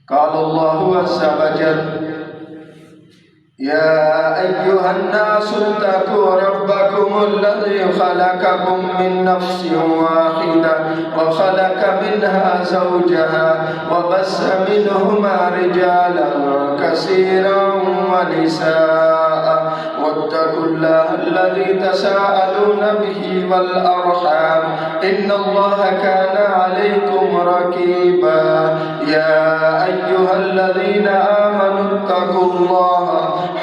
قال الله عز وجل: يا أيها الناس اتقوا ربكم الذي خلقكم من نفس واحدة وخلق منها زوجها وبث منهما رجالا كثيرا ونساء واتقوا الله الذي تساءلون به والأرحام إن الله كان عليكم رقيبا. يا أيها الذين آمنوا اتقوا الله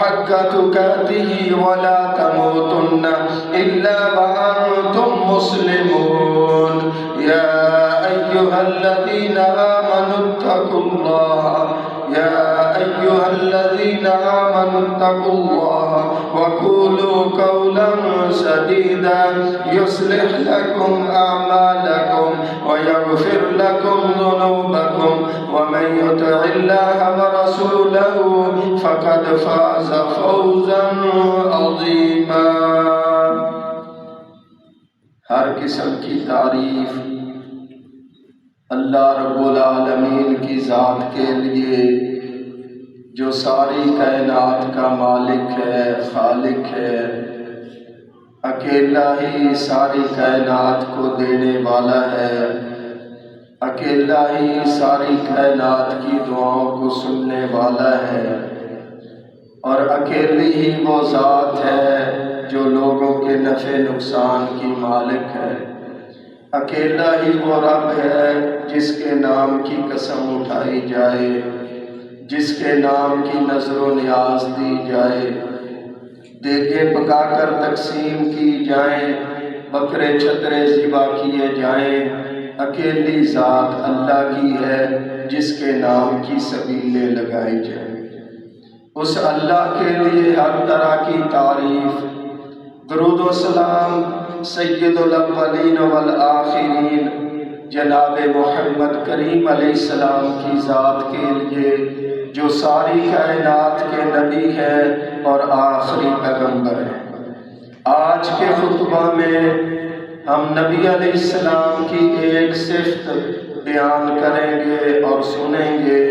حق تقاته ولا تموتن إلا وأنتم مسلمون. يا أيها الذين آمنوا اتقوا الله اتقوا الله وقولوا قولا سديدا يصلح لكم أعمالكم ويغفر لكم ذنوبكم ومن يطع الله ورسوله فقد فاز فوزا عظيما. ہر قسم کی تعریف اللہ رب العالمین کی ذات کے لیے جو ساری کائنات کا مالک ہے، خالق ہے، اکیلا ہی ساری کائنات کو دینے والا ہے، اکیلا ہی ساری کائنات کی دعاؤں کو سننے والا ہے، اور اکیلی ہی وہ ذات ہے جو لوگوں کے نفع نقصان کی مالک ہے، اکیلا ہی وہ رب ہے جس کے نام کی قسم اٹھائی جائے، جس کے نام کی نظر و نیاز دی جائے، دیگیں پکا کر تقسیم کی جائیں، بکرے چھترے ذبح کیے جائیں، اکیلی ذات اللہ کی ہے جس کے نام کی سبیلیں لگائی جائیں۔ اس اللہ کے لیے ہر طرح کی تعریف، درود و سلام سید الاولین والآخرین جناب محمد کریم علیہ السلام کی ذات کے لیے جو ساری کائنات کے نبی ہیں اور آخری پیغمبر ہیں۔ آج کے خطبہ میں ہم نبی علیہ السلام کی ایک صفت بیان کریں گے اور سنیں گے،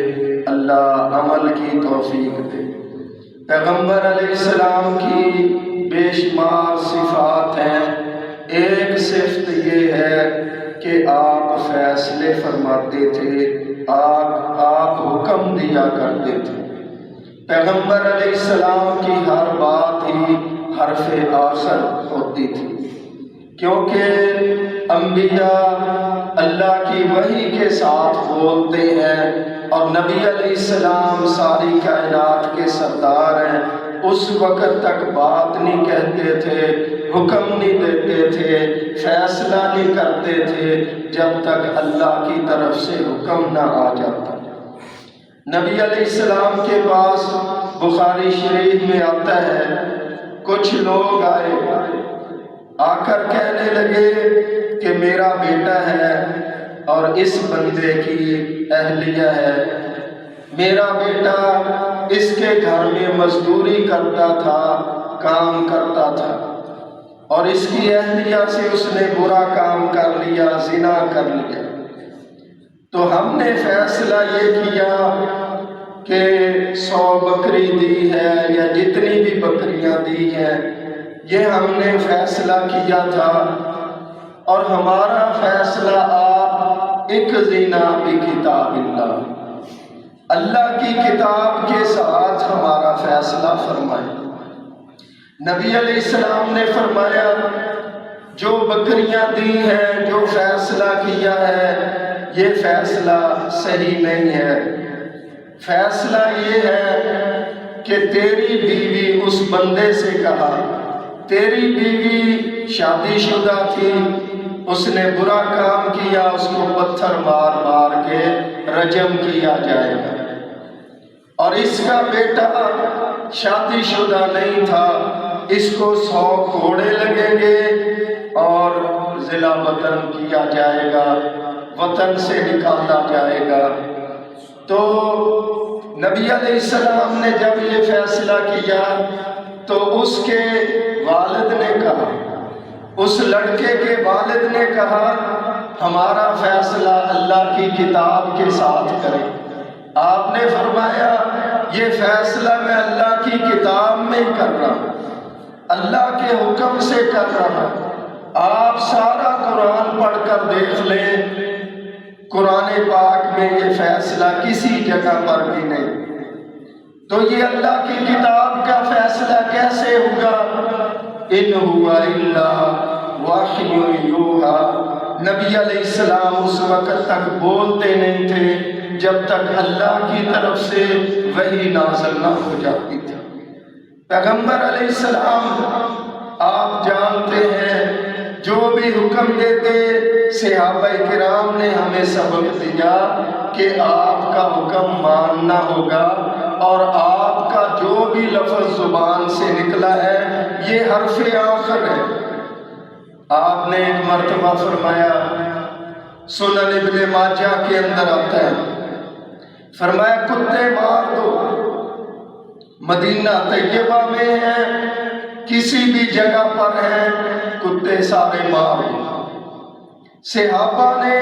اللہ عمل کی توفیق دے۔ پیغمبر علیہ السلام کی بے شمار صفات ہیں، ایک صفت یہ ہے کہ آپ فیصلے فرماتے تھے، آپ حکم دیا کرتے تھے۔ پیغمبر علیہ السلام کی ہر بات ہی حرف آخر ہوتی تھی، کیونکہ انبیاء اللہ کی وحی کے ساتھ بولتے ہیں اور نبی علیہ السلام ساری کائنات کے سردار ہیں۔ اس وقت تک بات نہیں کہتے تھے، حکم نہیں دیتے تھے، فیصلہ نہیں کرتے تھے جب تک اللہ کی طرف سے حکم نہ آ جاتا۔ نبی علیہ السلام کے پاس بخاری شریف میں آتا ہے، کچھ لوگ آئے، آ کر کہنے لگے کہ میرا بیٹا ہے اور اس بندے کی اہلیہ ہے، میرا بیٹا اس کے گھر میں مزدوری کرتا تھا، کام کرتا تھا، اور اس کی اہلیہ سے اس نے برا کام کر لیا، زنا کر لیا۔ تو ہم نے فیصلہ یہ کیا کہ 100 بکری دی ہے یا جتنی بھی بکریاں دی ہیں، یہ ہم نے فیصلہ کیا تھا، اور ہمارا فیصلہ آپ اقضینا بکتاب اللہ، اللہ کی کتاب کے ساتھ ہمارا فیصلہ فرمائیں۔ نبی علیہ السلام نے فرمایا جو بکریاں دی ہیں، جو فیصلہ کیا ہے، یہ فیصلہ صحیح نہیں ہے۔ فیصلہ یہ ہے کہ تیری بیوی، اس بندے سے کہا تیری بیوی شادی شدہ تھی، اس نے برا کام کیا، اس کو پتھر مار مار کے رجم کیا جائے گا، اور اس کا بیٹا شادی شدہ نہیں تھا، اس کو 100 کوڑے لگیں گے اور ضلع وطن کیا جائے گا، وطن سے نکالا جائے گا۔ تو نبی علیہ السلام نے جب یہ فیصلہ کیا تو اس کے والد نے کہا، اس لڑکے کے والد نے کہا ہمارا فیصلہ اللہ کی کتاب کے ساتھ کریں۔ آپ فرمایا یہ فیصلہ میں اللہ کی کتاب میں ہی کر رہا ہوں، اللہ کے حکم سے کر رہا ہوں۔ آپ سارا قرآن پڑھ کر دیکھ لیں، قرآن پاک میں یہ فیصلہ کسی جگہ پر بھی نہیں۔ تو یہ اللہ کی کتاب کا فیصلہ کیسے ہوگا؟ ان ہوا الا وحی یوحی۔ نبی علیہ السلام اس وقت تک بولتے نہیں تھے جب تک اللہ کی طرف سے وحی نازل نہ ہو جاتی تھی۔ پیغمبر علیہ السلام آپ جانتے ہیں جو بھی حکم دیتے، صحابہ کرام نے ہمیں سبق دیا کہ آپ کا حکم ماننا ہوگا، اور آپ کا جو بھی لفظ زبان سے نکلا ہے یہ حرف آخر ہے۔ آپ نے ایک مرتبہ فرمایا، سنن ابن ماجہ کے اندر آتا ہے، فرمایا کتے مار دو، مدینہ طیبہ میں ہیں، کسی بھی جگہ پر ہیں، کتے سارے مار دو۔ صحابہ نے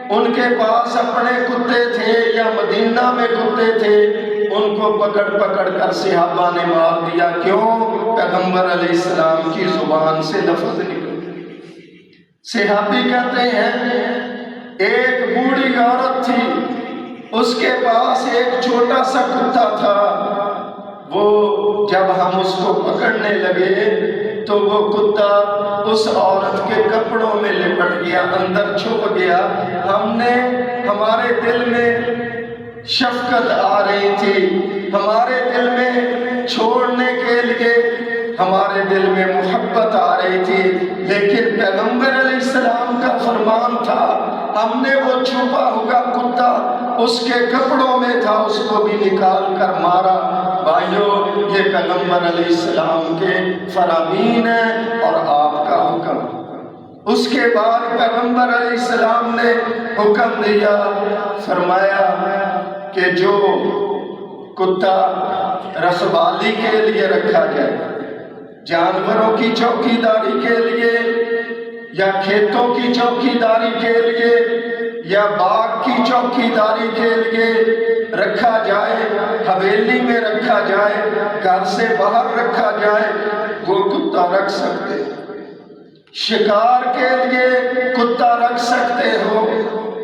ان کے پاس اپنے کتے تھے یا مدینہ میں کتے تھے، ان کو پکڑ پکڑ کر صحابہ نے مار دیا۔ کیوں؟ پیغمبر علیہ السلام کی زبان سے لفظ نکل۔ صحابی کہتے ہیں ایک بوڑھی عورت تھی، اس کے پاس ایک چھوٹا سا کتا تھا، وہ جب ہم اس کو پکڑنے لگے تو وہ کتا اس عورت کے کپڑوں میں لپٹ گیا، اندر چھپ گیا۔ ہمارے دل میں شفقت آ رہی تھی، ہمارے دل میں چھوڑنے کے لیے ہمارے دل میں محبت آ رہی تھی، لیکن پیغمبر علیہ السلام کا فرمان تھا، ہم نے وہ چھپا ہوا کتا اس کے کپڑوں میں تھا، اس کو بھی نکال کر مارا۔ بھائیو، یہ پیغمبر علیہ السلام کے فرامین ہیں اور آپ کا حکم۔ اس کے بعد پیغمبر علیہ السلام نے حکم دیا، فرمایا کہ جو کتا رکھوالی کے لیے رکھا جائے، جانوروں کی چوکی داری کے لیے یا کھیتوں کی چوکی داری کے لیے یا باغ کی چوکی داری کے لیے رکھا جائے، حویلی میں رکھا جائے، گھر سے باہر رکھا جائے، وہ کتا رکھ سکتے۔ شکار کے لیے کتا رکھ سکتے ہو۔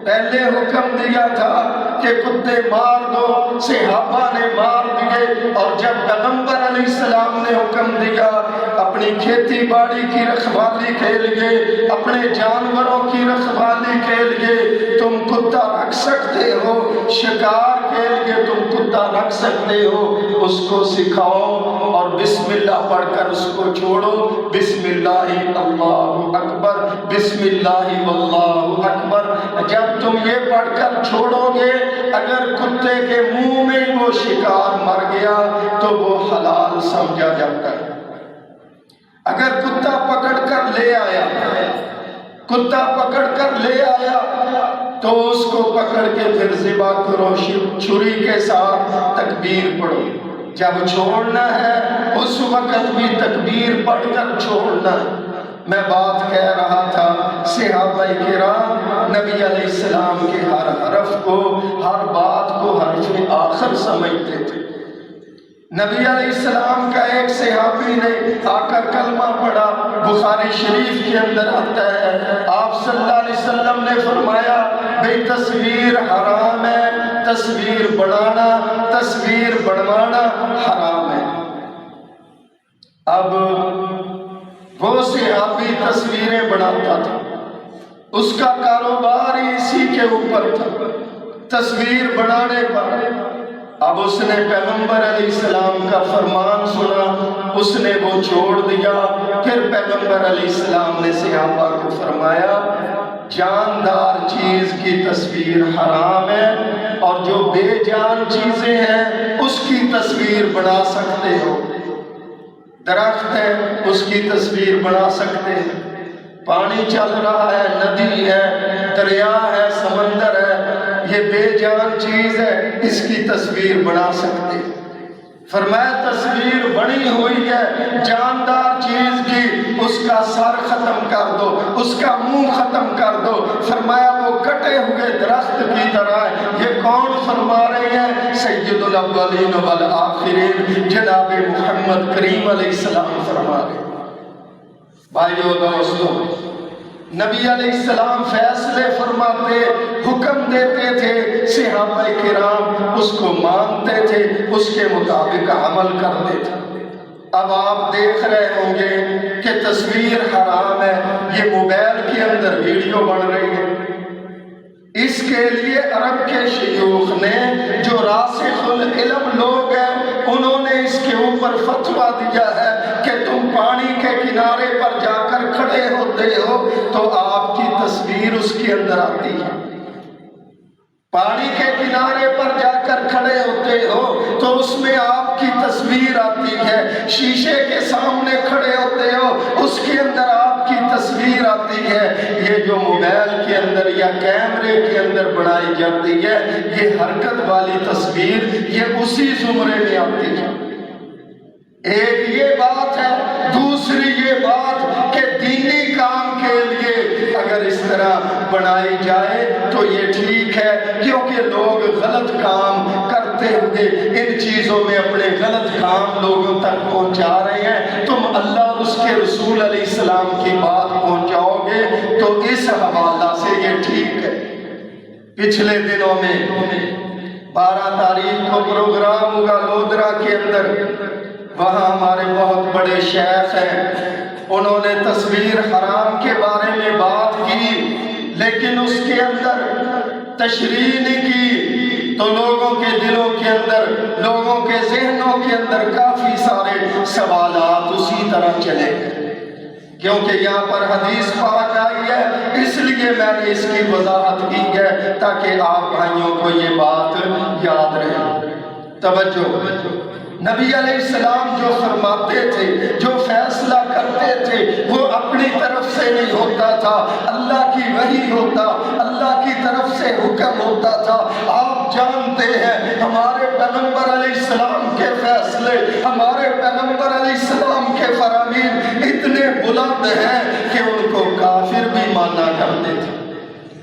پہلے حکم دیا تھا کہ کتے مار دو، صحابہ نے مار دیے، اور جب پیغمبر علیہ السلام نے حکم دیا اپنی کھیتی باڑی کی رکھوالی کے لیے، اپنے جانوروں کی رکھوالی کے لیے تم کتا رکھ سکتے ہو، شکار کے لیے تم کتا رکھ سکتے ہو، اس کو سکھاؤ اور بسم اللہ پڑھ کر اس کو چھوڑو۔ بسم اللہ اللہ اکبر، بسم اللہ واللہ اکبر۔ جب تم یہ پڑھ کر چھوڑو گے، اگر کتے کے منہ میں وہ شکار مر گیا تو وہ حلال سمجھا جاتا ہے۔ اگر کتا پکڑ کر لے آیا، کتا پکڑ کر لے آیا تو اس کو پکڑ کے پھر ذبح کرو، چھری کے ساتھ تکبیر پڑھو۔ جب چھوڑنا ہے اس وقت بھی تکبیر پڑھ کر چھوڑنا ہے۔ میں بات کہہ رہا تھا، صحابہ کرام نبی علیہ السلام کے ہر حرف کو، ہر بات کو حرف آخر سمجھتے تھے۔ نبی علیہ السلام کا ایک صحابی نے آ کر کلمہ پڑھا، بخاری شریف کے اندر آتا ہے، آپ صلی اللہ علیہ وسلم نے فرمایا بھئی تصویر حرام ہے، تصویر بنانا، تصویر بنوانا حرام ہے۔ اب وہ صحابی تصویریں بناتا تھا، اس کا کاروبار ہی اسی کے اوپر تھا، تصویر بنانے پر۔ اب اس نے پیغمبر علیہ السلام کا فرمان سنا، اس نے وہ چھوڑ دیا۔ پھر پیغمبر علیہ السلام نے صحابہ کو فرمایا جاندار چیز کی تصویر حرام ہے، اور جو بے جان چیزیں ہیں اس کی تصویر بنا سکتے ہو۔ درخت ہے اس کی تصویر بنا سکتے ہیں، پانی چل رہا ہے، ندی ہے، دریا ہے، سمندر ہے، یہ بے جان چیز ہے، اس کی تصویر بنا سکتے ہیں۔ فرمایا تصویر بنی ہوئی ہے جاندار چیز کی، اس کا سر ختم کر دو، اس کا منہ ختم کر دو۔ فرمایا وہ کٹے ہوئے درخت کی طرح ہے۔ یہ کون فرما رہے ہیں؟ سید الاولین والآخرین جناب محمد کریم علیہ السلام فرما رہے ہیں۔ بھائیو دوستو، نبی علیہ السلام فیصلے فرماتے، حکم دیتے تھے، صحابہ کرام اس کو مانتے تھے، اس کے مطابق عمل کرتے تھے۔ اب آپ دیکھ رہے ہوں گے کہ تصویر حرام ہے، یہ موبائل کے اندر ویڈیو بن رہی ہے۔ اس کے لیے عرب کے شیوخ نے، جو راسخ العلم لوگ ہیں، انہوں نے اس کے اوپر فتویٰ دیا ہے کہ تم پانی کے کنارے پر جا کر کھڑے ہوتے ہو تو آپ کی تصویر اس کے اندر آتی ہے۔ پانی کے کنارے پر جا کر کھڑے ہوتے ہو تو اس میں آپ کی تصویر آتی ہے۔ شیشے کے سامنے کھڑے ہوتے ہو، اس کے اندر آپ کی تصویر آتی ہے۔ یہ جو موبائل کے اندر یا کیمرے کے اندر بنائی جاتی ہے، یہ حرکت والی تصویر، یہ اسی زمرے میں آتی ہے۔ ایک یہ بات ہے، دوسری یہ بات کہ دینی کام کے لیے اگر اس طرح بنائی جائے تو یہ ٹھیک ہے، کیونکہ لوگ غلط کام کرتے ہوئے ان چیزوں میں اپنے غلط کام لوگوں تک پہنچا رہے ہیں۔ تم اللہ اور اس کے رسول علیہ السلام کی بات پہنچاؤ گے تو اس حوالہ سے یہ ٹھیک ہے۔ پچھلے دنوں میں 12 تاریخ کو پروگرام ہوگا لودرا کے اندر، وہاں ہمارے بہت بڑے شیخ ہیں، انہوں نے تصویر حرام کے بارے میں بات کی، لیکن اس کے اندر تشریح نہیں کی، تو لوگوں کے دلوں کے اندر، لوگوں کے ذہنوں کے اندر کافی سارے سوالات اسی طرح چلے گئے۔ کیونکہ یہاں پر حدیث پاک آئی ہے، اس لیے میں نے اس کی وضاحت کی ہے تاکہ آپ بھائیوں کو یہ بات یاد رہے۔ توجہ، نبی علیہ السلام جو فرماتے تھے، جو فیصلہ کرتے تھے، وہ اپنی طرف سے نہیں ہوتا تھا، اللہ کی وحی ہوتا، اللہ کی طرف سے حکم ہوتا تھا۔ آپ جانتے ہیں ہمارے پیغمبر علیہ السلام کے فیصلے، ہمارے پیغمبر علیہ السلام کے فرامین اتنے بلند ہیں کہ ان کو کافر بھی مانا کرتے تھے۔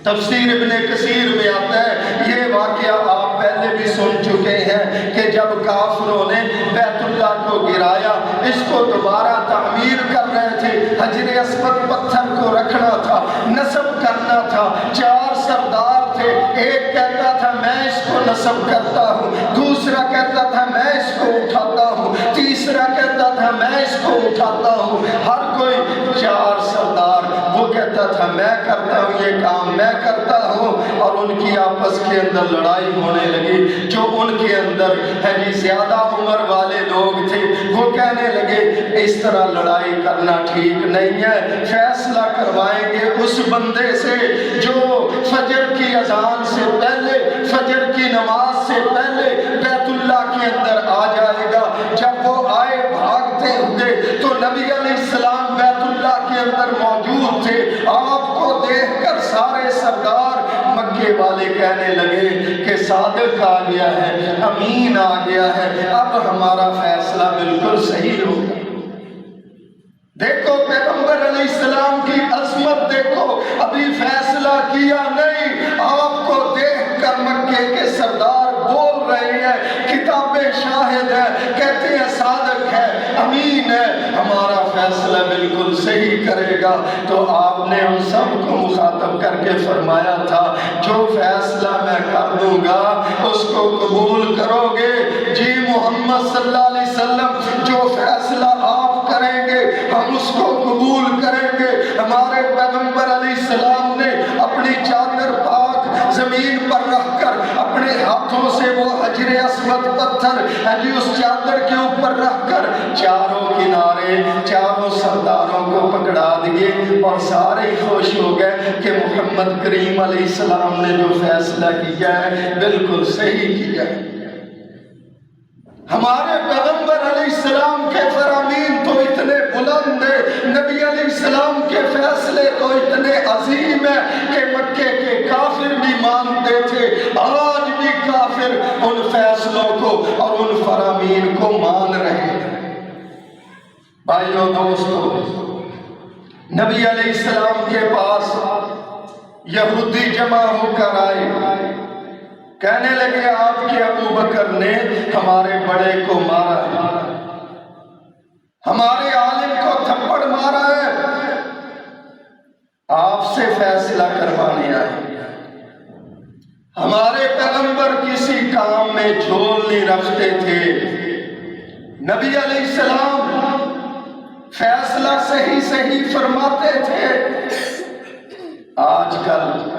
تفسیر ابن کثیر میں آتا ہے، یہ واقعہ آپ پہلے بھی سن چکے ہیں کہ جب کافروں نے بیت اللہ کو گرایا، اس کو دوبارہ تعمیر کر رہے تھے، حجر اسود پتھر کو رکھنا تھا، نصب کرنا تھا۔ 4 سردار تھے، ایک کہتا تھا میں اس کو نصب کرتا ہوں، دوسرا کہتا تھا میں اس کو اٹھاتا ہوں، تیسرا کہتا تھا میں اس کو اٹھاتا ہوں۔ ہر کوئی 4 سردار، وہ کہتا تھا میں کرتا ہوں یہ کام، میں کرتا ہوں، اور ان کی آپس کے اندر لڑائی ہونے لگی۔ جو ان کے اندر ہے زیادہ عمر والے لوگ تھے، وہ کہنے لگے اس طرح لڑائی کرنا ٹھیک نہیں ہے، فیصلہ کروائیں گے اس بندے سے جو فجر کی اذان سے پہلے، فجر کی نماز سے پہلے بیت اللہ کے اندر آ جائے گا۔ جب وہ آئے بھاگتے ہوئے تو نبی علیہ السلام بیت اللہ کے اندر موجود تھے۔ آپ کو دیکھ کر سارے سردار مکے والے کہنے لگے کہ صادق آ گیا ہے، امین آ گیا ہے، اب ہمارا فیصلہ بالکل صحیح ہوگا۔ دیکھو پیغمبر علیہ السلام کی عظمت دیکھو، ابھی فیصلہ کیا نہیں، آپ کو دیکھ کر مکے کے سردار بول رہے ہیں، کتابیں شاہد ہیں، کہتے ہیں صادق ہے، امین ہے، ہمارا فیصلہ بالکل صحیح کرے گا۔ تو آپ نے ہم سب کو مخاطب کر کے فرمایا تھا جو فیصلہ میں کر دوں گا اس کو قبول کرو گے؟ جی محمد صلی اللہ علیہ وسلم، جو فیصلہ آپ کریں گے ہم اس کو قبول کریں گے۔ ہمارے پیغمبر علیہ السلام نے اپنی چادر پاک زمین پر رکھ کر اپنے ہاتھوں سے وہ حجر اسود پتھر اس چادر کے اوپر رکھ کر چاروں کنارے 4 سرداروں کو پکڑا دیے، اور سارے خوش ہو گئے کہ محمد کریم علیہ السلام نے جو فیصلہ کیا ہے بالکل صحیح کیا ہے۔ ہمارے پیغمبر علیہ السلام کے فرامین تو اتنے بلند ہیں، نبی علیہ السلام کے فیصلے تو اتنے عظیم ہیں کہ مکے کے کافر بھی مانتے تھے، آج بھی کافر ان فیصلوں کو اور ان فرامین کو مان رہے ہیں۔ بھائیو دوستو، نبی علیہ السلام کے پاس یہودی جمع ہو کر آئے، کہنے لگے آپ کے ابو بکر نے ہمارے بڑے کو مارا ہے، ہمارے عالم کو تھپڑ مارا ہے، آپ سے فیصلہ کروانے آئے۔ ہمارے پیغمبر کسی کام میں جھول نہیں رکھتے تھے، نبی علیہ السلام فیصلہ صحیح فرماتے تھے۔ آج کل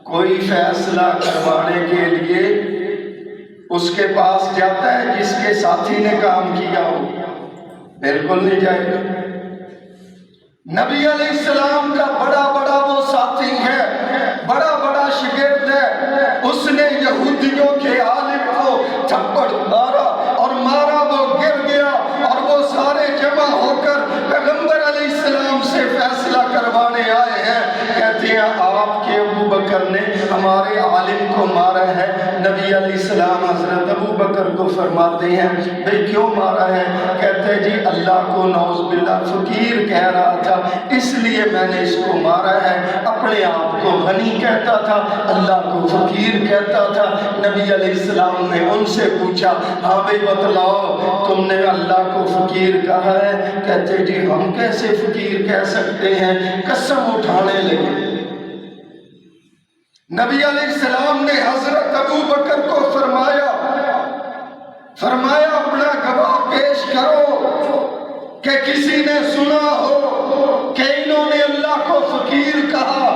کوئی فیصلہ کروانے کے لیے اس کے پاس جاتا ہے جس کے ساتھی نے کام کیا ہو؟ بالکل نہیں جائے گا۔ نبی علیہ السلام کا بڑا وہ ساتھی ہے، بڑا شاگرد ہے، اس نے یہودیوں کے عالم کو تھپڑ مارا اور مارا، وہ گر گیا، اور وہ سارے جمع ہو کر پیغمبر علیہ السلام سے فیصلہ کروانے آئے ہیں۔ کہتے ہیں آپ کے ابو بکر نے ہمارے عالم کو مارا ہے۔ نبی علیہ السلام حضرت ابو بکر کو فرماتے ہیں بھئی کیوں مارا ہے؟ کہتے ہیں جی اللہ کو نعوذ باللہ فقیر کہہ رہا تھا، اس لیے میں نے اس کو مارا ہے۔ اپنے آپ کو غنی کہتا تھا، اللہ کو فقیر کہتا تھا۔ نبی علیہ السلام نے ان سے پوچھا ہاں بھئی بتلاؤ تم نے اللہ کو فقیر کہا ہے؟ کہتے جی ہم کیسے فقیر کہہ سکتے ہیں؟ قسم اٹھانے لگے۔ نبی علیہ السلام نے حضرت ابو بکر کو فرمایا اپنا گواہ پیش کرو کہ کسی نے سنا ہو کہ انہوں نے اللہ کو فقیر کہا۔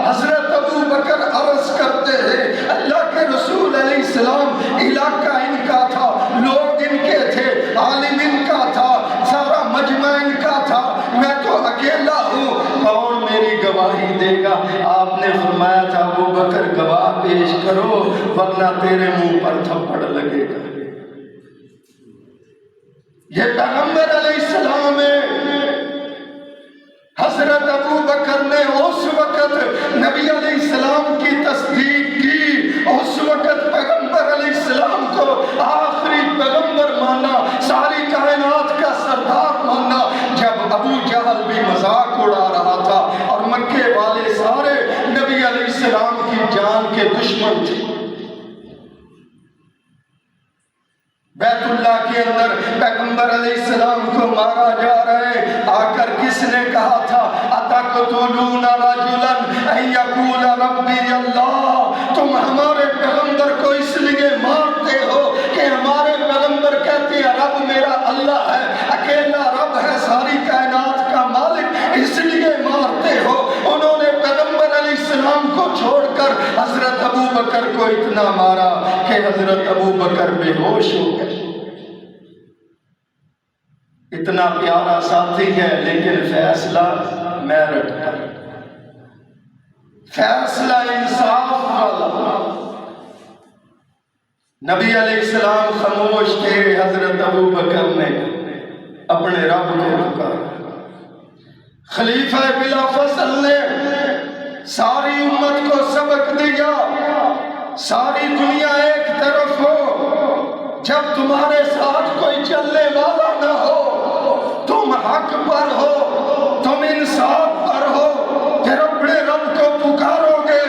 حضرت ابو بکر عرض کرتے ہیں اللہ کے رسول علیہ السلام، علاقہ ان کا تھا، لوگ ان کے تھے، عالم ان کا تھا، سارا مجمع ان کا تھا، میں تو اکیلا ہوں، کون میری گواہی دے گا؟ آپ نے فرمایا تھا ابو بکر گواہ پیش کرو ورنہ تیرے منہ پر تھپڑ لگے گا۔ یہ پیغمبر علیہ السلام ہے۔ حضرت ابو بکر نے اس وقت نبی علیہ السلام کی تصدیق کی، اس وقت پیغمبر علیہ السلام کو آخری پیغمبر مانا، ساری کائنات کا سردار مانا۔ جب ابو جہل بھی مذاق اڑا رہا تھا اور مکے والے سارے نبی علیہ السلام کی جان کے دشمن تھے، بیت اللہ کے اندر پیغمبر علیہ السلام کو مارا جا رہا ہے، آ کر کس نے کہا تھا اتقتلون رجلا ان یقول ربی اللہ، تم ہمارے پیغمبر کو اس لیے مارتے ہو کہ ہمارے پیغمبر کہتے ہیں رب میرا اللہ ہے، اکیلا رب ہے، ساری کائنات کا مالک، اس لیے مارتے ہو۔ انہوں نے پیغمبر علیہ السلام کو چھوڑ کر حضرت ابو بکر کو اتنا مارا کہ حضرت ابو بکر بے ہوش ہو گئے۔ اتنا پیارا ساتھی ہے لیکن فیصلہ میرٹ کا، فیصلہ انصاف والا۔ نبی علیہ السلام خاموش تھے، حضرت ابو بکر نے اپنے رب کو پکارا۔ خلیفہ بلا فصل نے ساری امت کو سبق دیا، ساری دنیا ایک طرف ہو، جب تمہارے ساتھ کوئی چلنے والا نہ ہو، تم حق پر ہو، تم انصاف پر ہو، پھر اپنے رب کو پکارو گے،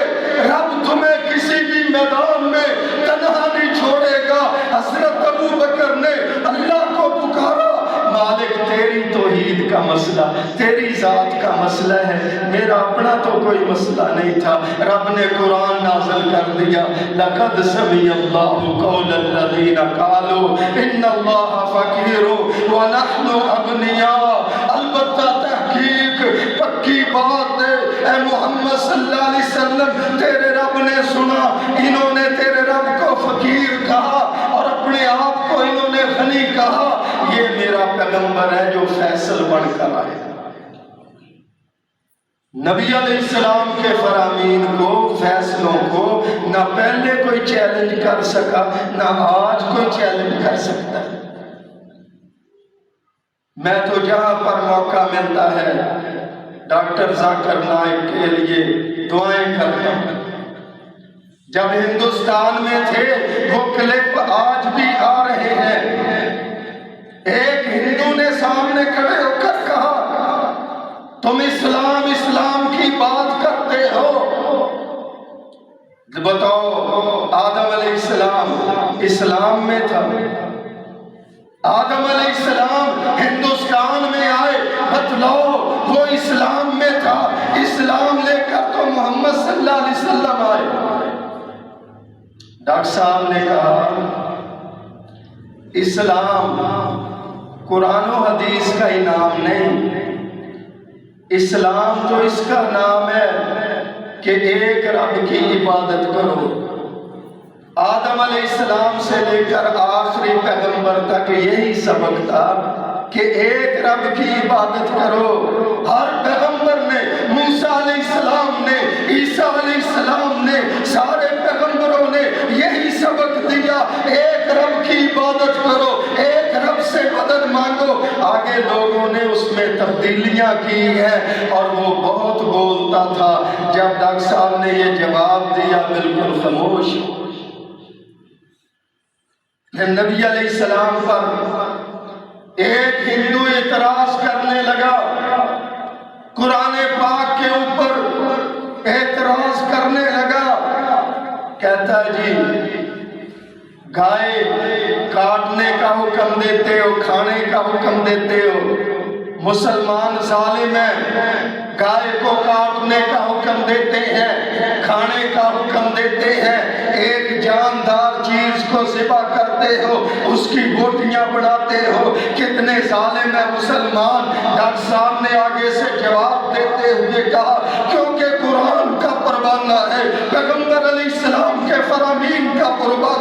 رب تمہیں کسی بھی میدان میں تنہا نہیں چھوڑے گا۔ حضرت ابو بکر نے اللہ کو پکارا، مالک تیری توحید کا مسئلہ، تیری ذات کا مسئلہ ہے، میرا اپنا تو کوئی مسئلہ نہیں تھا۔ رب نے قرآن نازل کر دیا، لَقَدْ سَمِعَ اللَّهُ قَوْلَ الَّذِينَ قَالُوا إِنَّ اللَّهَ فَقِيرٌ وَنَحْنُ أَغْنِيَاءُ۔ البتہ تحقیق پکی بات ہے اے محمد صلی اللہ علیہ وسلم، تیرے رب نے سنا، انہوں نے تیرے رب کو فقیر کہا اور اپنے آپ کو انہوں نے غنی کہا۔ یہ میرا پیغمبر ہے جو فیصل بن کر آئے۔ نبی علیہ السلام کے فرامین کو، فیصلوں کو نہ پہلے کوئی چیلنج کر سکا، نہ آج کوئی چیلنج کر سکتا ہے۔ میں تو جہاں پر موقع ملتا ہے ڈاکٹر ذاکر نائک کے لیے دعائیں کرتا ہوں۔ جب ہندوستان میں تھے وہ کلپ آج بھی آ رہے ہیں۔ ایک ہندو نے سامنے کھڑے ہو کر کہا تم اسلام کی بات کرتے ہو، بتاؤ آدم علیہ السلام اسلام میں تھا؟ آدم علیہ السلام ہندوستان میں آئے، بتلاؤ وہ اسلام میں تھا؟ اسلام لے کر تو محمد صلی اللہ علیہ وسلم آئے۔ ڈاکٹر صاحب نے کہا اسلام قرآن و حدیث کا انعام نہیں، اسلام تو اس کا نام ہے کہ ایک رب کی عبادت کرو۔ آدم علیہ السلام سے لے کر آخری پیغمبر تک یہی سبق تھا کہ ایک رب کی عبادت کرو۔ ہر پیغمبر نے، موسیٰ علیہ السلام نے، عیسیٰ علیہ السلام نے، سارے پیغمبروں نے یہی سبق دیا، ایک رب کی عبادت کرو، ایک رب سے مدد مانگو۔ آگے لوگوں نے اس میں تبدیلیاں کی ہیں اور وہ بہت بولتا تھا۔ جب ڈاکٹر صاحب نے یہ جواب دیا بالکل خاموش۔ نبی علیہ السلام پر ایک ہندو اعتراض کرنے لگا، قرآن پاک کے اوپر اعتراض کرنے لگا، کہتا ہے جی گائے کاٹنے کا حکم دیتے ہو، کھانے کا حکم دیتے ہو، مسلمان ظالم ہیں، گائے کو کاٹنے کا حکم دیتے ہیں، کھانے کا حکم دیتے ہیں، ایک جاندار چیز کو ذبح کرتے ہو، اس کی بوٹیاں بڑھاتے ہو، کتنے ظالم ہیں مسلمان۔ ڈاکٹر صاحب نے آگے سے جواب دیتے ہوئے کہا کیونکہ قرآن کا پروانہ ہے، پیغمبر علیہ السلام کے فرامین کا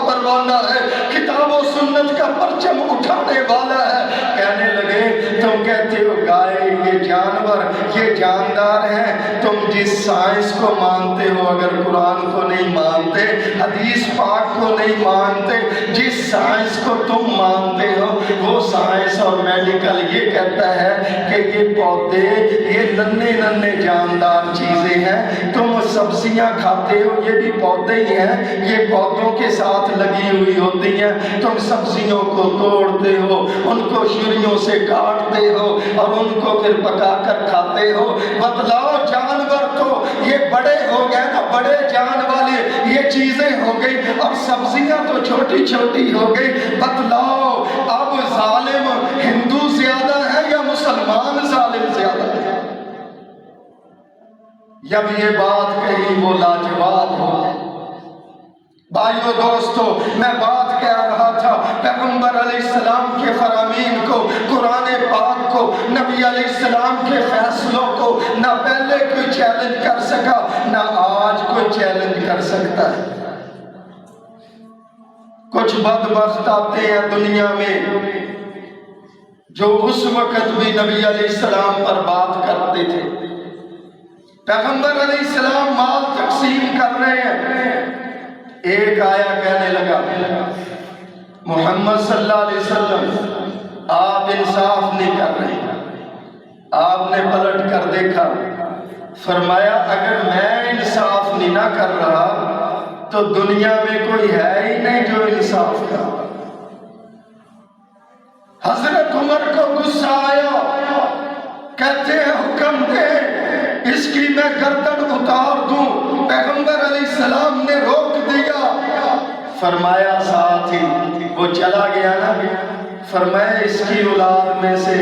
پروانہ ہے، کتاب و سنت کا پرچم اٹھانے والا ہے۔ کہنے لگے تم کہتے ہو گائے یہ جانور، یہ جاندار ہیں، تم جس سائنس کو مانتے ہو، اگر قرآن کو نہیں مانتے، حدیث پاک کو نہیں مانتے، جس سائنس کو تم مانتے ہو وہ سائنس اور میڈیکل یہ کہتا ہے کہ یہ پودے، یہ ننھے ننھے جاندار چیزیں ہیں، تم سبزیاں کھاتے ہو یہ بھی پودے ہی ہیں، یہ پودوں کے ساتھ لگی ہوئی ہوتی ہیں، تم سبزیوں کو توڑتے ہو، ان کو چھریوں سے کاٹتے ہو اور ان کو پھر پکا کر کھاتے ہو۔ بتلاؤ جانور تو یہ بڑے ہو گئے نا، بڑے جان والے یہ چیزیں ہو گئی، اور سبزیاں تو چھوٹی چھوٹی ہو گئی۔ بتلاؤ اب ظالم ہندو زیادہ ہے یا مسلمان ظالم زیادہ ہے؟ جب یہ بات کہی وہ لاجواب ہو۔ بھائیو دوستو، میں بات کہہ رہا تھا پیغمبر علیہ السلام کے فرامین کو، قرآن پاک کو، نبی علیہ السلام کے فیصلوں کو نہ پہلے کوئی چیلنج کر سکا، نہ آج کوئی چیلنج کر سکتا ہے۔ کچھ بدبخت آتے ہیں دنیا میں جو اس وقت بھی نبی علیہ السلام پر بات کرتے تھے۔ پیغمبر علیہ السلام مال تقسیم کر رہے ہیں، ایک آیا کہنے لگا محمد صلی اللہ علیہ وسلم آپ انصاف نہیں کر رہے۔ آپ نے پلٹ کر دیکھا، فرمایا اگر میں انصاف نہیں نہ کر رہا تو دنیا میں کوئی ہے ہی نہیں جو انصاف کرے۔ حضرت عمر کو غصہ آیا، کہتے ہیں حکم دے اس کی میں گردن اتار دوں۔ پیغمبر علیہ السلام نے روک دیا، فرمایا ساتھ ہی وہ چلا گیا نا، فرمایا اس کی اولاد میں سے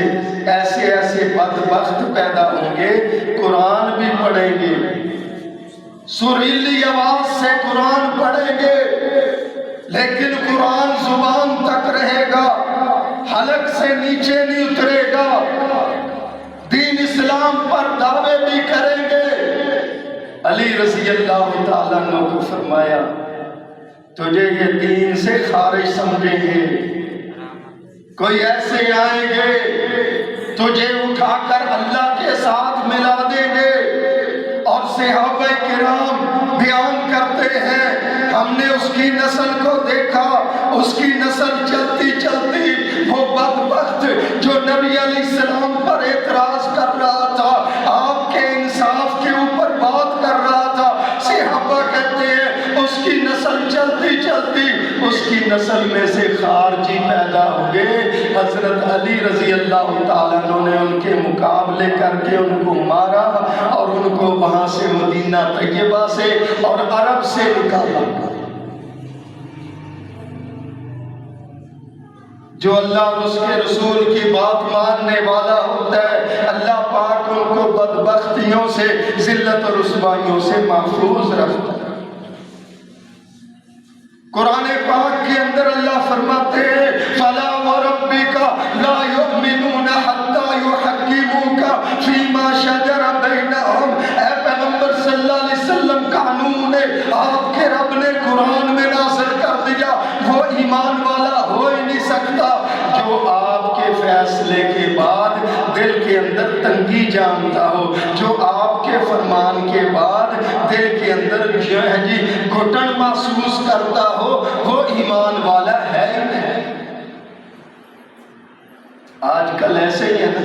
ایسے ایسے بدبخت پیدا ہوں گے، قرآن بھی پڑھیں گے، سریلی آواز سے قرآن پڑھیں گے، لیکن قرآن زبان تک رہے گا، حلق سے نیچے نہیں اترے گا، دین اسلام پر دعوے بھی کریں گے۔ علی رضی اللہ تعالیٰ عنہ کو فرمایا تجھے یہ دین سے خارج سمجھیں گے، کوئی ایسے آئیں گے تجھے اٹھا کر اللہ کے ساتھ ملا دیں گے۔ اور صحابہ کرام بیان کرتے ہیں ہم نے اس کی نسل کو دیکھا، اس کی نسل چلتی چلتی وہ بدبخت جو نبی علیہ السلام پر اعتراض کر رہا تھا، آپ کے انصاف کے اوپر بات کر رہا تھا، صحابہ کہتے ہیں اس کی اس کی نسل میں سے خارجی پیدا ہوئے۔ حضرت علی رضی اللہ تعالیٰ عنہ نے ان کے مقابلے کر کے ان کو مارا اور ان کو وہاں سے مدینہ طیبہ سے اور عرب سے نکالا۔ جو اللہ اور اس کے رسول کی بات ماننے والا ہوتا ہے، اللہ پاک ان کو بدبختیوں سے، ذلت اور رسوائیوں سے محفوظ رکھتا ہے۔ قرآن پاک کے اندر اللہ فرماتے ہیں فَلَا وَرَبِّكَ لَا يُؤْمِنُونَ حَتَّى يُحَكِّمُوكَ فِي مَا شَجَرَ بَيْنَهُمْ۔ اے پیغمبر صلی اللہ علیہ وسلم، قانون ہے آپ کے رب نے قرآن میں نازل کر دیا، وہ ایمان والا ہو ہی نہیں سکتا جو آپ کے فیصلے کے بعد دل کے اندر تنگی جانتا ہو، جو آپ کے فرمان کے بعد دل کے اندر جو ہے گھٹن محسوس کرتا ہو، وہ ایمان والا ہے ہی نہیں۔ آج کل ایسے ہی ہے نا،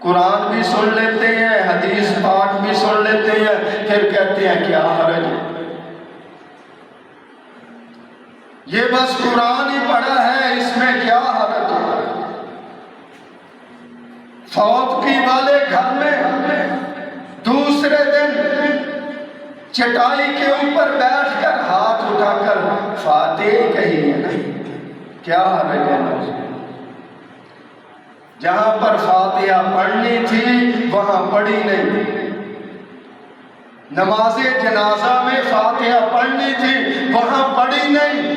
قرآن بھی سن لیتے ہیں، حدیث پاک بھی سن لیتے ہیں، پھر کہتے ہیں کیا حرج ہے، یہ بس قرآن ہی پڑھا ہے، اس میں کیا حرج ہے۔ فوتگی والے گھر میں دوسرے دن چٹائی کے اوپر بیٹھ کر ہاتھ اٹھا کر فاتحہ کہی ہے نا، کیا حرج ہے۔ جہاں پر فاتحہ پڑھنی تھی وہاں پڑھی نہیں، نماز جنازہ میں فاتحہ پڑھنی تھی وہاں پڑھی نہیں،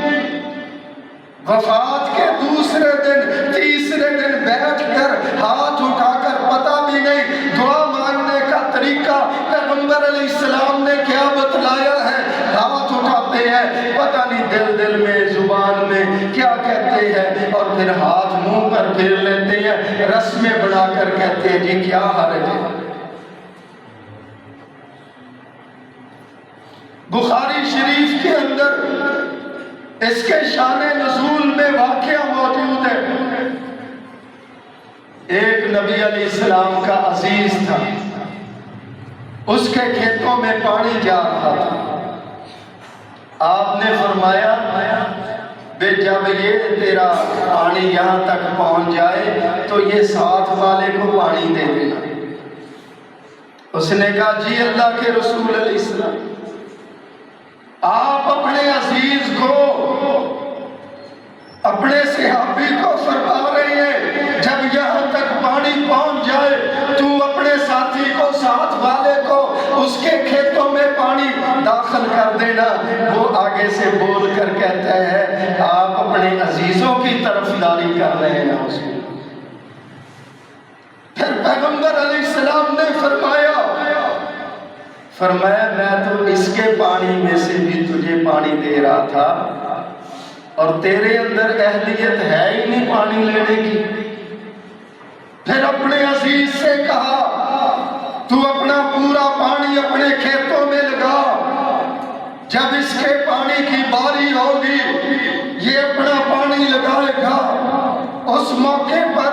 وفات کے دوسرے دن تیسرے دن بیٹھ کر ہاتھ اٹھا کر پتہ بھی نہیں دعا مانگنے کا طریقہ پیغمبر علیہ السلام نے کیا بتلایا ہے، ہاتھ اٹھاتے ہیں پتہ نہیں دل میں زبان میں کیا کہتے ہیں اور پھر ہاتھ منہ پر پھیر لیتے ہیں، رسمیں بنا کر کہتے ہیں جی کیا حرج ہے۔ بخاری شریف کے اندر اس کے شان نزول میں واقعہ موجود ہے۔ ایک نبی علیہ السلام کا عزیز تھا، اس کے کھیتوں میں پانی جا رہا تھا، آپ نے فرمایا بے جب یہ تیرا پانی یہاں تک پہنچ جائے تو یہ ساتھ والے کو پانی دے دینا۔ اس نے کہا جی اللہ کے رسول علیہ السلام، آپ اپنے عزیز کو، اپنے صحابی کو فرما رہے ہیں جب یہاں تک پانی پہنچ جائے تو اپنے ساتھی کو، ساتھ والے کو اس کے کھیتوں میں پانی داخل کر دینا۔ وہ آگے سے بول کر کہتا ہے آپ اپنے عزیزوں کی طرفداری کر رہے ہیں۔ پھر پیغمبر علیہ السلام نے فرمایا میں تو اس کے پانی میں سے بھی تجھے پانی دے رہا تھا اور تیرے اندر اہلیت ہے ہی نہیں پانی لینے کی۔ پھر اپنے عزیز سے کہا تو اپنا پورا پانی اپنے کھیتوں میں لگا، جب اس کے پانی کی باری ہوگی یہ اپنا پانی لگائے گا۔ اس موقع پر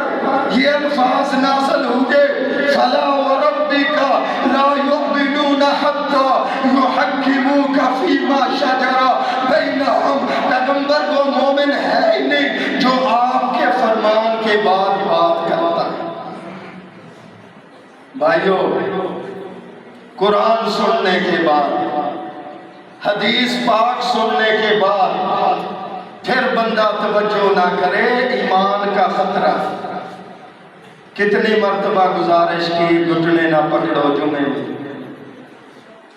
یہ الفاظ نازل ہوئے فَلَا وَرَبِّكَ لَا يُؤْمِنُونَ حَتَّى يُحَكِّمُوكَ فِي مَا شَجَرَ بَيْنَهُمْ۔ پیغمبر وہ مومن ہے ہی نہیں جو آپ کے فرمان کے بعد بات کرتا ہے۔ بھائیو، قرآن سننے کے بعد، حدیث پاک سننے کے بعد پھر بندہ توجہ نہ کرے، ایمان کا خطرہ۔ کتنی مرتبہ گزارش کی گھٹنے نہ پکڑو جمعے میں،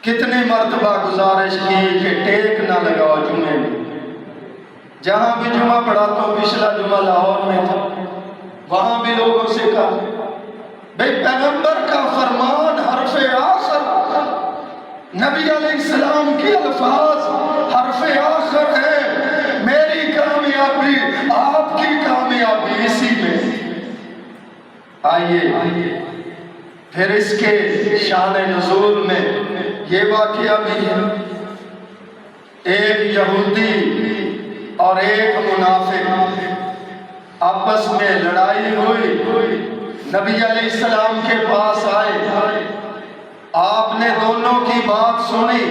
کتنی مرتبہ گزارش کی کہ ٹیک نہ لگاؤ جمعے میں۔ جہاں بھی جمعہ پڑھاتا ہوں، پچھلا جمعہ لاہور میں تھا، وہاں بھی لوگوں سے کہا بھئی پیغمبر کا فرمان حرف آخر، نبی علیہ السلام کے الفاظ حرف آخر ہے، میری کامیابی آپ کی کامیابی اسی میں۔ آئیے پھر اس کے شان نزول میں یہ واقعہ بھی ہے۔ ایک یہودی اور ایک منافق آپس میں لڑائی ہوئی، نبی علیہ السلام کے پاس آئے، آپ نے دونوں کی بات سنی،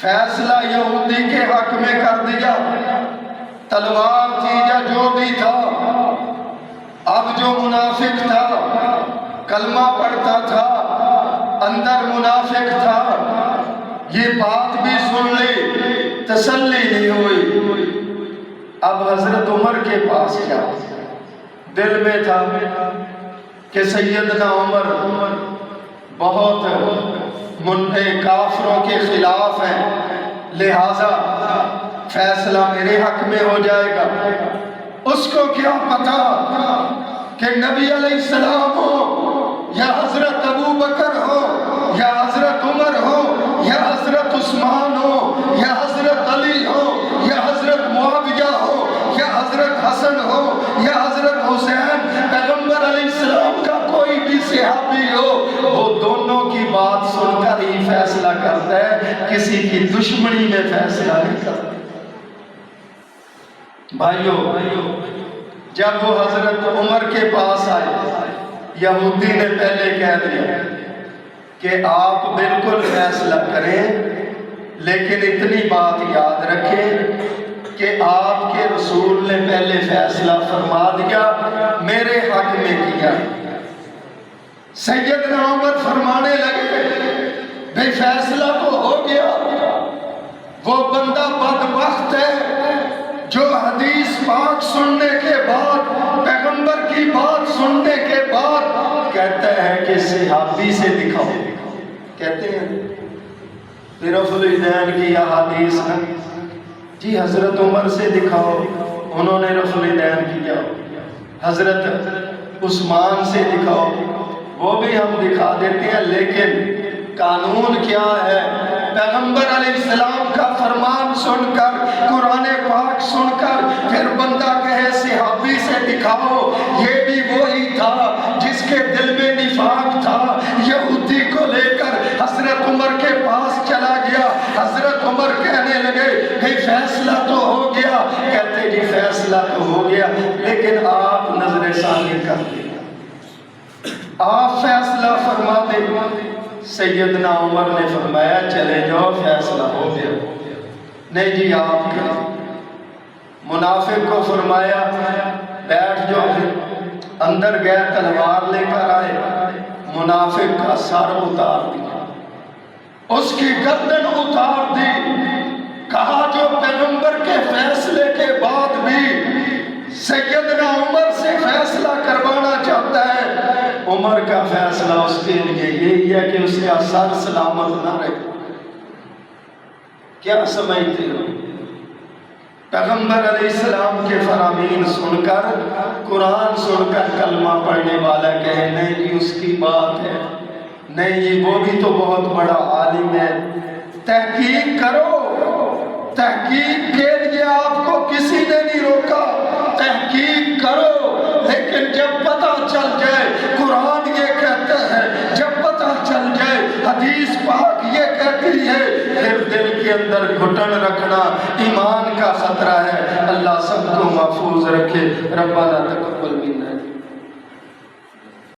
فیصلہ یہودی کے حق میں کر دیا، تلوار تھی یا جو بھی تھا۔ اب جو منافق تھا، کلمہ پڑھتا تھا، اندر منافق تھا، یہ بات بھی سن لی، تسلی نہیں ہوئی۔ اب حضرت عمر کے پاس کیا دل میں تھا کہ سیدنا عمر بہت کافروں کے خلاف ہیں، لہذا فیصلہ میرے حق میں ہو جائے گا۔ اس کو کیا پتا کہ نبی علیہ السلام ہو یا حضرت ابو بکر ہو یا حضرت عمر ہو یا حضرت عثمان ہو یا حضرت علی ہو یا حضرت معاویہ ہو یا حضرت حسن ہو یا حضرت حسین، پیغمبر علیہ السلام کا کوئی بھی صحابی ہو، وہ دونوں کی بات سن کر ہی فیصلہ کرتا ہے، کسی کی دشمنی میں فیصلہ نہیں کرتا۔ بھائیو، جب وہ حضرت عمر کے پاس آئے، یہودی نے پہلے کہہ دیا کہ آپ بالکل فیصلہ کریں، لیکن اتنی بات یاد رکھیں کہ آپ کے رسول نے پہلے فیصلہ فرما دیا، میرے حق میں کیا۔ سیدنا عمر فرمانے لگے، بھئی فیصلہ تو ہو گیا، وہ بندہ بدبخت ہے جو حدیث پاک سننے کے بعد، پیغمبر کی بات سننے کے بعد کہتا ہے کہ صحابی سے دکھاؤ۔ کہتے ہیں رفع الیدین کی احادیث ہے، جی حضرت عمر سے دکھاؤ، انہوں نے رفع الیدین کیا۔ حضرت عثمان سے دکھاؤ، وہ بھی ہم دکھا دیتے ہیں، لیکن قانون کیا ہے؟ پیغمبر علیہ السلام کا فرمان سن کر، قرآن پاک سن کر پھر بندہ کہے صحابی سے دکھاؤ، یہ بھی وہی تھا جس کے دل میں نفاق تھا، یہودی کو لے کر حضرت عمر کے پاس چلا گیا۔ حضرت عمر کہنے لگے کہ فیصلہ تو ہو گیا، کہتے جی فیصلہ تو ہو گیا، لیکن آپ نظر ثانی کر دیں، آپ فیصلہ فرما دیں۔ سیدنا عمر نے فرمایا چلے جاؤ، فیصلہ ہو گیا۔ نہیں جی آپ کے منافق کو فرمایا بیٹھ جاؤ، اندر گئے، تلوار لے کر آئے، منافق کا سر اتار دیا، اس کی گردن اتار دی، کہا جو پیغمبر کے فیصلے کے بعد بھی سیدنا عمر سے فیصلہ کروانا چاہتا ہے، عمر کا فیصلہ اس کے لیے یہی ہے کہ اس کا سر سلامت نہ رہے۔ کیا سمجھتے ہو؟ پیغمبر علیہ السلام کے فرامین سن کر، قرآن سن کر کلمہ پڑھنے والا کہے نہیں جی اس کی بات ہے، نہیں جی وہ بھی تو بہت بڑا عالم ہے۔ تحقیق کرو، تحقیق کے لیے آپ کو کسی نے نہیں روکا، تحقیق کرو، لیکن جب پتہ چل جائے قرآن یہ کہتا ہے، جب پتہ چل جائے حدیث پاک یہ کہتی ہے، پھر دل کے اندر گھٹن رکھنا ایمان کا خطرہ ہے۔ اللہ سب کو محفوظ رکھے۔ ربنا تقبل منا۔